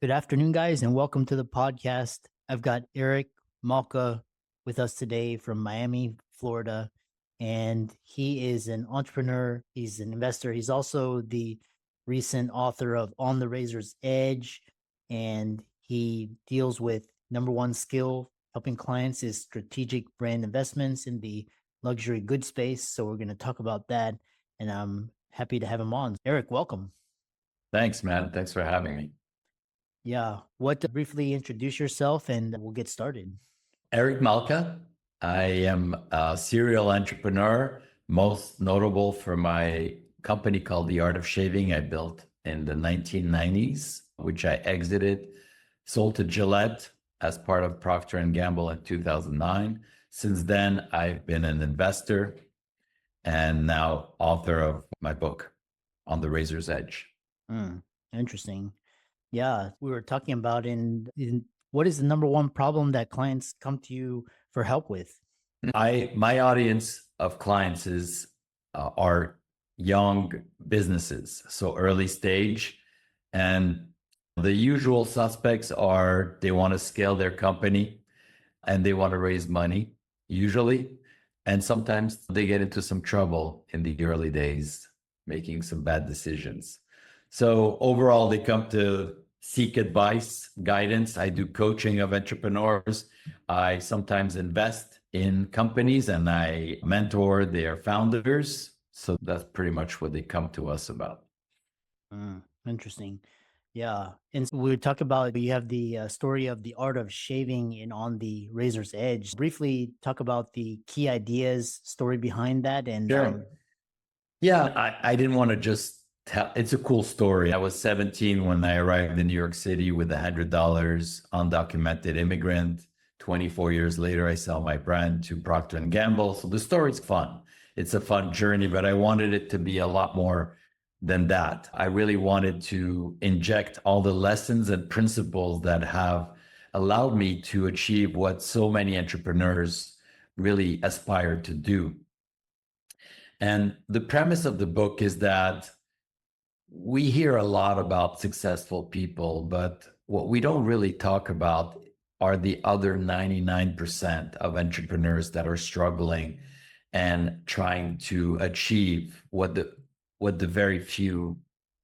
Good afternoon, guys, and welcome to the podcast. I've got Eric Malka with us today from Miami, Florida, and he is an entrepreneur. He's an investor. He's also the recent author of On the Razor's Edge, and he deals with number one skill helping clients is strategic brand investments in the luxury goods space. So we're going to talk about that, and I'm happy to have him on. Eric, welcome. Thanks, man. Thanks for having me. Yeah. What briefly introduce yourself and we'll get started. Eric Malka. I am a serial entrepreneur, most notable for my company called The Art of Shaving I built in the 1990s, which I exited, sold to Gillette as part of Procter Gamble in 2009. Since then, I've been an investor and now author of my book, On the Razor's Edge. Interesting. Yeah, we were talking about in what is the number one problem that clients come to you for help with? My audience of clients are young businesses, so early stage, and the usual suspects are they want to scale their company and they want to raise money, usually, and sometimes they get into some trouble in the early days, making some bad decisions. So overall, they come to seek advice, guidance. I do coaching of entrepreneurs. I sometimes invest in companies and I mentor their founders. So that's pretty much what they come to us about. Interesting. Yeah. And so we talk about, you have the story of the art of shaving in On the Razor's Edge. Briefly talk about the key ideas, story behind that. And Sure. Yeah, I didn't want to just tell. It's a cool story. I was 17 when I arrived in New York City with $100, undocumented immigrant. 24 years later, I sell my brand to Procter & Gamble. So the story's fun. It's a fun journey, but I wanted it to be a lot more than that. I really wanted to inject all the lessons and principles that have allowed me to achieve what so many entrepreneurs really aspire to do. And the premise of the book is that we hear a lot about successful people, but what we don't really talk about are the other 99% of entrepreneurs that are struggling and trying to achieve what the very few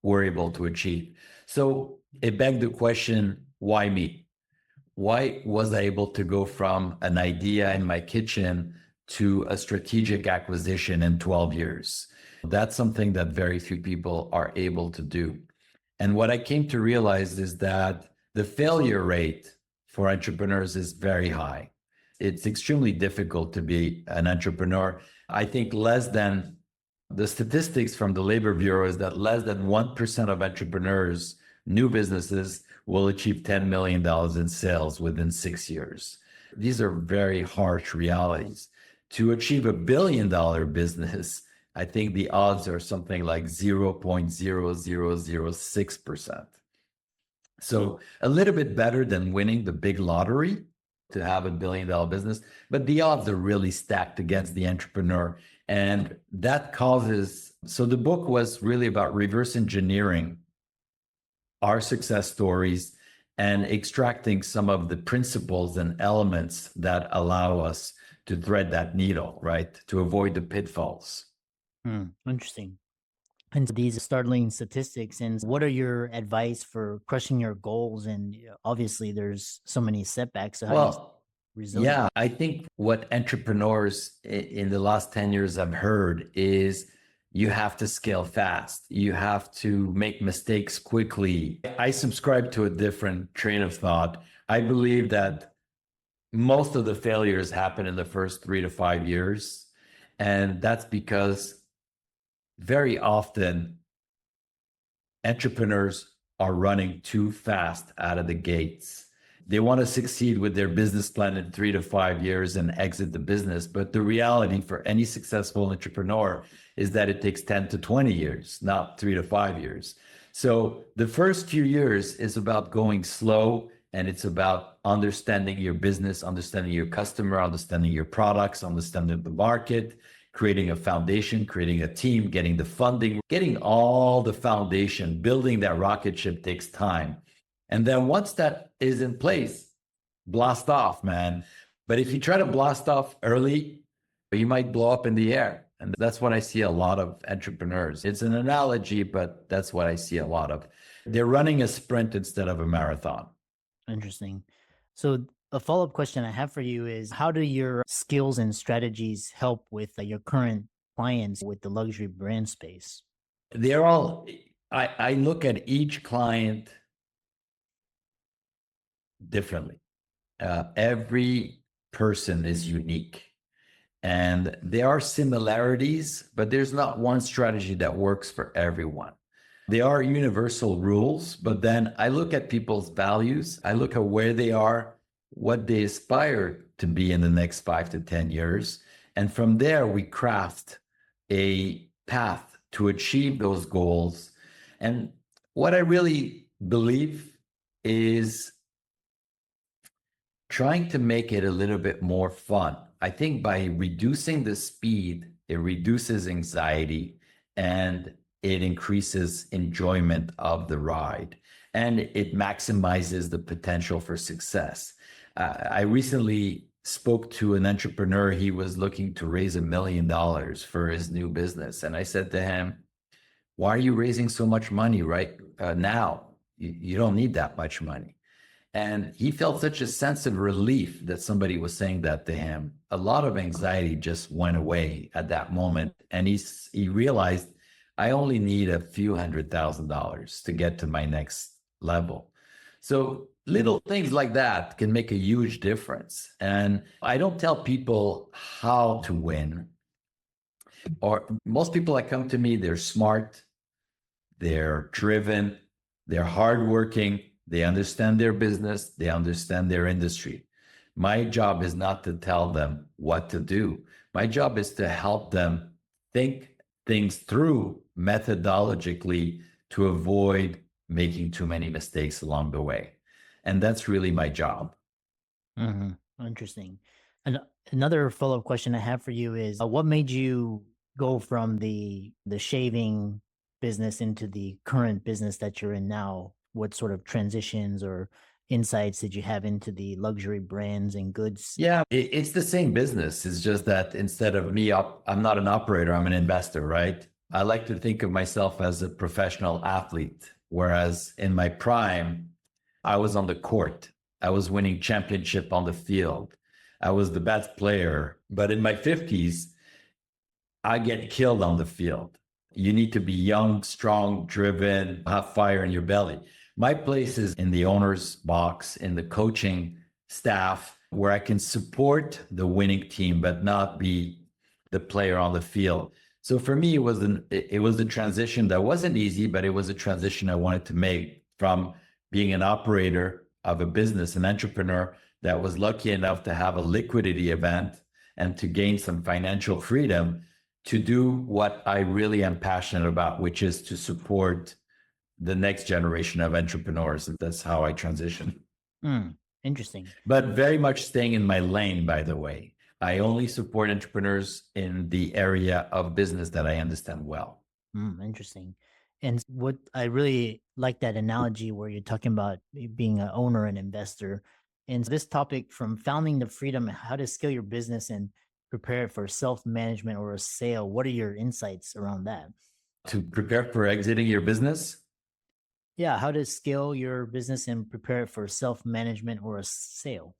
were able to achieve. So it begged the question, why me? Why was I able to go from an idea in my kitchen to a strategic acquisition in 12 years? That's something that very few people are able to do. And what I came to realize is that the failure rate for entrepreneurs is very high. It's extremely difficult to be an entrepreneur. I think the statistics from the Labor Bureau is that less than 1% of entrepreneurs, new businesses, will achieve $10 million in sales within 6 years. These are very harsh realities. To achieve $1 billion business, I think the odds are something like 0.0006%. So a little bit better than winning the big lottery to have $1 billion business, but the odds are really stacked against the entrepreneur. And that causes, so the book was really about reverse engineering our success stories and extracting some of the principles and elements that allow us to thread that needle, right? To avoid the pitfalls. Interesting. And these startling statistics. And what are your advice for crushing your goals? And obviously, there's so many setbacks. So how do you stay resilient? Yeah, I think what entrepreneurs in the last 10 years have heard is you have to scale fast. You have to make mistakes quickly. I subscribe to a different train of thought. I believe that most of the failures happen in the first 3 to 5 years. And that's because very often entrepreneurs are running too fast out of the gates. They want to succeed with their business plan in 3 to 5 years and exit the business. But the reality for any successful entrepreneur is that it takes 10 to 20 years, not 3 to 5 years. So the first few years is about going slow, and it's about understanding your business, understanding your customer, understanding your products, understanding the market, creating a foundation, creating a team, getting the funding, getting all the foundation. Building that rocket ship takes time. And then once that is in place, blast off, man. But if you try to blast off early, you might blow up in the air. And that's what I see a lot of entrepreneurs. It's an analogy, but that's what I see a lot of. They're running a sprint instead of a marathon. Interesting. So a follow-up question I have for you is, how do your skills and strategies help with your current clients with the luxury brand space? They're all, I look at each client differently. Every person is unique. And there are similarities, but there's not one strategy that works for everyone. There are universal rules, but then I look at people's values. I look at where they are, what they aspire to be in the next 5 to 10 years. And from there, we craft a path to achieve those goals. And what I really believe is trying to make it a little bit more fun. I think by reducing the speed, it reduces anxiety and it increases enjoyment of the ride and it maximizes the potential for success. I recently spoke to an entrepreneur. He was looking to raise $1 million for his new business. And I said to him, why are you raising so much money right now? You don't need that much money. And he felt such a sense of relief that somebody was saying that to him. A lot of anxiety just went away at that moment. And he realized, I only need a few $100,000 to get to my next level. So little things like that can make a huge difference. And I don't tell people how to win. Or most people that come to me, they're smart, they're driven, they're hardworking. They understand their business. They understand their industry. My job is not to tell them what to do. My job is to help them think things through methodologically to avoid making too many mistakes along the way. And that's really my job. Interesting. And another follow-up question I have for you is, what made you go from the shaving business into the current business that you're in now? What sort of transitions or insights did you have into the luxury brands and goods? Yeah, it's the same business. It's just that instead of me, I'm not an operator, I'm an investor, right? I like to think of myself as a professional athlete, whereas in my prime, I was on the court. I was winning championship on the field. I was the best player. But in my 50s, I get killed on the field. You need to be young, strong, driven, have fire in your belly. My place is in the owner's box, in the coaching staff, where I can support the winning team, but not be the player on the field. So for me, it was a transition that wasn't easy, but it was a transition I wanted to make from being an operator of a business, an entrepreneur that was lucky enough to have a liquidity event and to gain some financial freedom to do what I really am passionate about, which is to support the next generation of entrepreneurs. And that's how I transitioned. Interesting. But very much staying in my lane, by the way. I only support entrepreneurs in the area of business that I understand well. Interesting. And what I really like that analogy where you're talking about being an owner and investor. And this topic, from founding to freedom, how to scale your business and prepare it for self-management or a sale. What are your insights around that? To prepare for exiting your business? Yeah, how to scale your business and prepare it for self-management or a sale.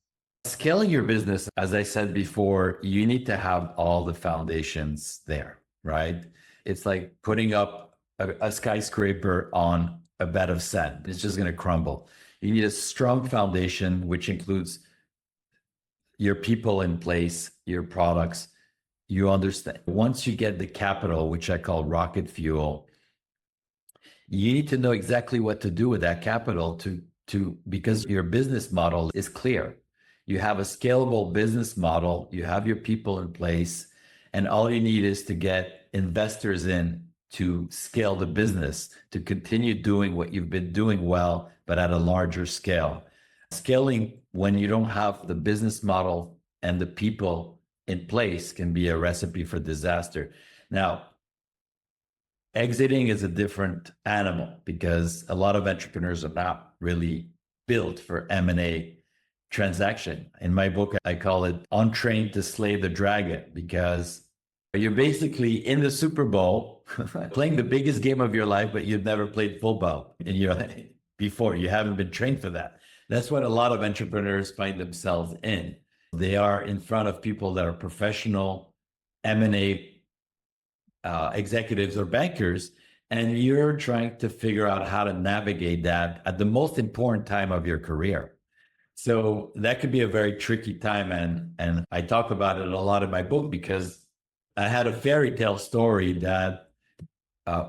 Scaling your business, as I said before, you need to have all the foundations there, right? It's like putting up a skyscraper on a bed of sand. It's just going to crumble. You need a strong foundation, which includes your people in place, your products. You understand. Once you get the capital, which I call rocket fuel, you need to know exactly what to do with that capital because your business model is clear. You have a scalable business model, you have your people in place, and all you need is to get investors in to scale the business, to continue doing what you've been doing well, but at a larger scale. Scaling when you don't have the business model and the people in place can be a recipe for disaster. Now, exiting is a different animal because a lot of entrepreneurs are not really built for M&A transaction. In my book, I call it Untrained to Slay the Dragon, because you're basically in the Super Bowl playing the biggest game of your life, but you've never played football in your life before. You haven't been trained for that. That's what a lot of entrepreneurs find themselves in. They are in front of people that are professional M&A executives or bankers, and you're trying to figure out how to navigate that at the most important time of your career. So that could be a very tricky time. And I talk about it a lot in my book, because I had a fairy tale story that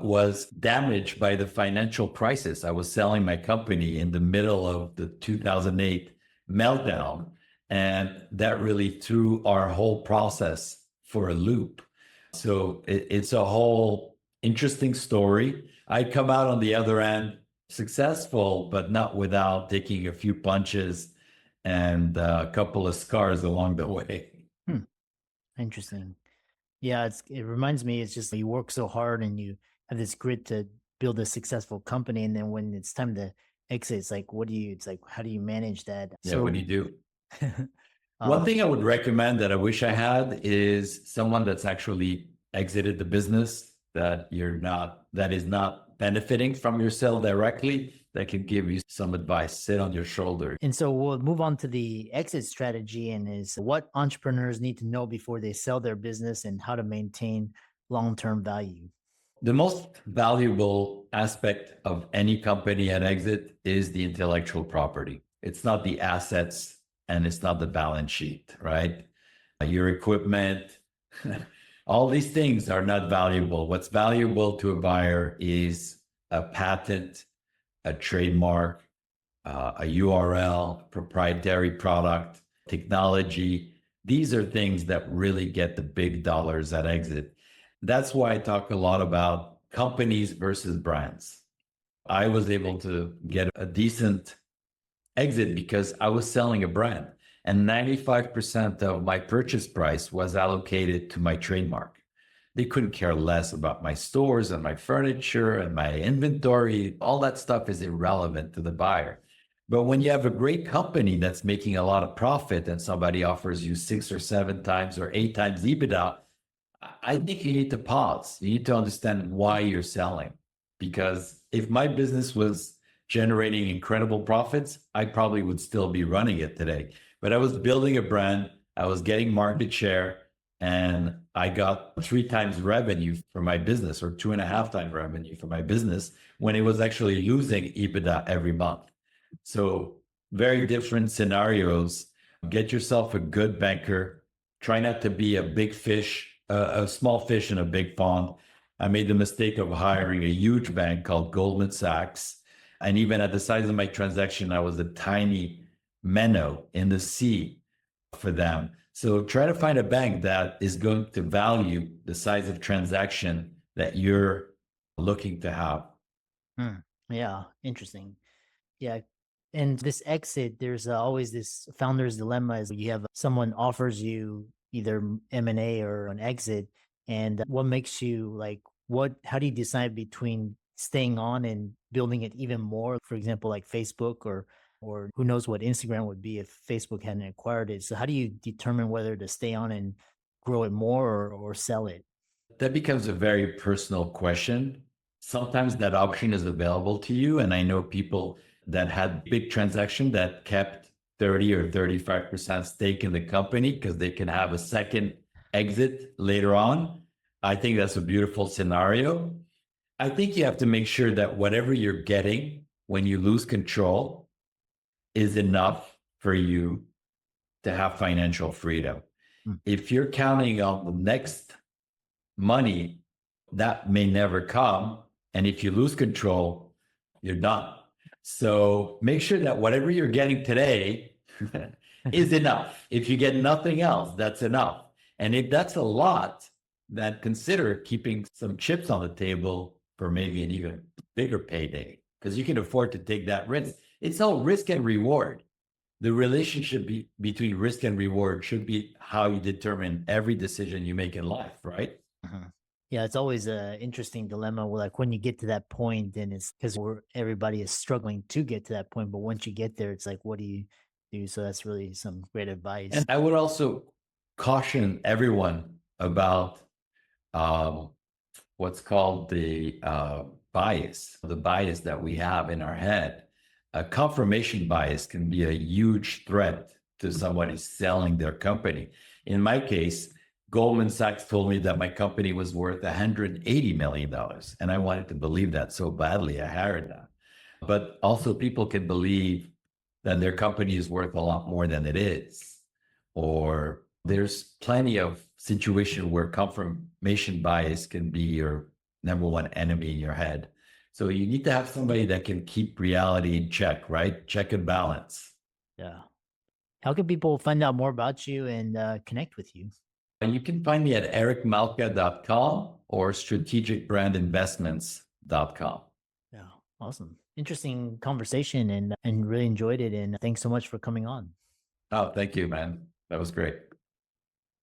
was damaged by the financial crisis. I was selling my company in the middle of the 2008 meltdown, and that really threw our whole process for a loop. So it's a whole interesting story. I come out on the other end successful, but not without taking a few punches and a couple of scars along the way. Hmm. Interesting. Yeah, it reminds me, it's just you work so hard and you have this grit to build a successful company, and then when it's time to exit, it's like, it's like, how do you manage that? Yeah, what do you do? um, One thing I would recommend that I wish I had is someone that's actually exited the business, that is not benefiting from your sale directly, that can give you some advice, sit on your shoulder. And so we'll move on to the exit strategy, and is what entrepreneurs need to know before they sell their business and how to maintain long-term value. The most valuable aspect of any company at exit is the intellectual property. It's not the assets and it's not the balance sheet, right? Your equipment, all these things are not valuable. What's valuable to a buyer is a patent, a trademark, a URL, proprietary product, technology. These are things that really get the big dollars at exit. That's why I talk a lot about companies versus brands. I was able to get a decent exit because I was selling a brand, and 95% of my purchase price was allocated to my trademark. They couldn't care less about my stores and my furniture and my inventory. All that stuff is irrelevant to the buyer. But when you have a great company that's making a lot of profit and somebody offers you 6 or 7 times or 8 times EBITDA, I think you need to pause. You need to understand why you're selling. Because if my business was generating incredible profits, I probably would still be running it today. But I was building a brand, I was getting market share, and I got 3 times revenue for my business, or 2.5 times revenue for my business, when it was actually losing EBITDA every month. So very different scenarios. Get yourself a good banker. Try not to be a big fish, a small fish in a big pond. I made the mistake of hiring a huge bank called Goldman Sachs. And even at the size of my transaction, I was a tiny minnow in the sea for them. So try to find a bank that is going to value the size of transaction that you're looking to have. Yeah, interesting. Yeah. And this exit, there's always this founder's dilemma, is you have someone offers you either M&A or an exit. And what makes you like, how do you decide between staying on and building it even more? For example, like Facebook, or who knows what Instagram would be if Facebook hadn't acquired it. So how do you determine whether to stay on and grow it more, or sell it? That becomes a very personal question. Sometimes that option is available to you. And I know people that had big transaction that kept 30 or 35% stake in the company because they can have a second exit later on. I think that's a beautiful scenario. I think you have to make sure that whatever you're getting when you lose control is enough for you to have financial freedom. If you're counting on the next money, that may never come. And if you lose control, you're done. So make sure that whatever you're getting today is enough. If you get nothing else, that's enough. And if that's a lot, then consider keeping some chips on the table for maybe an even bigger payday, because you can afford to take that risk. It's all risk and reward. The relationship between risk and reward should be how you determine every decision you make in life, right? Yeah, it's always a interesting dilemma. Like when you get to that point, and it's because everybody is struggling to get to that point. But once you get there, it's like, what do you do? So that's really some great advice. And I would also caution everyone about um, what's called the bias that we have in our head. A confirmation bias can be a huge threat to somebody selling their company. In my case, Goldman Sachs told me that my company was worth $180 million. And I wanted to believe that so badly. I hired that. But also, people can believe that their company is worth a lot more than it is. Or there's plenty of situation where confirmation bias can be your number one enemy in your head. So you need to have somebody that can keep reality in check, right? Check and balance. Yeah. How can people find out more about you and connect with you? And you can find me at ericmalka.com or strategicbrandinvestments.com. Yeah. Awesome. Interesting conversation and really enjoyed it. And thanks so much for coming on. Oh, thank you, man. That was great.